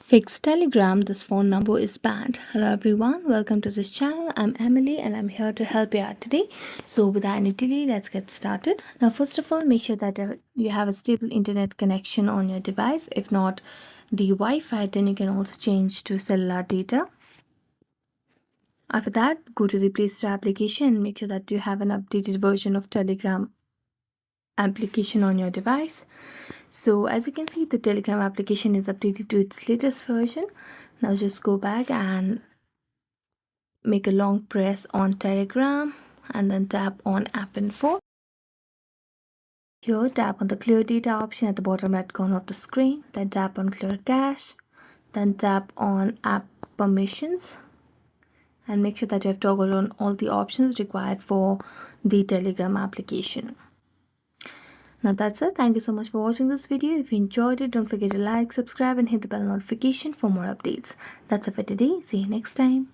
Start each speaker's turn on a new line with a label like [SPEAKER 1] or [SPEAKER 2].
[SPEAKER 1] Fixed Telegram, this phone number is banned. Hello everyone, welcome to this channel. I'm Emily and I'm here to help you out today. So without any delay, let's get started. Now first of all, make sure that you have a stable internet connection on your device. If not the Wi-Fi, then you can also change to cellular data. After that, go to the Play Store application and make sure that you have an updated version of Telegram application on your device. So as you can see, the Telegram application is updated to its latest version. Now just go back and make a long press on Telegram and then tap on app info. Here tap on the clear data option at the bottom right corner of the screen, then tap on clear cache, then tap on app permissions and make sure that you have toggled on all the options required for the Telegram application. Now that's it. Thank you so much for watching this video. If you enjoyed it, don't forget to like, subscribe and hit the bell notification for more updates. That's it for today. See you next time.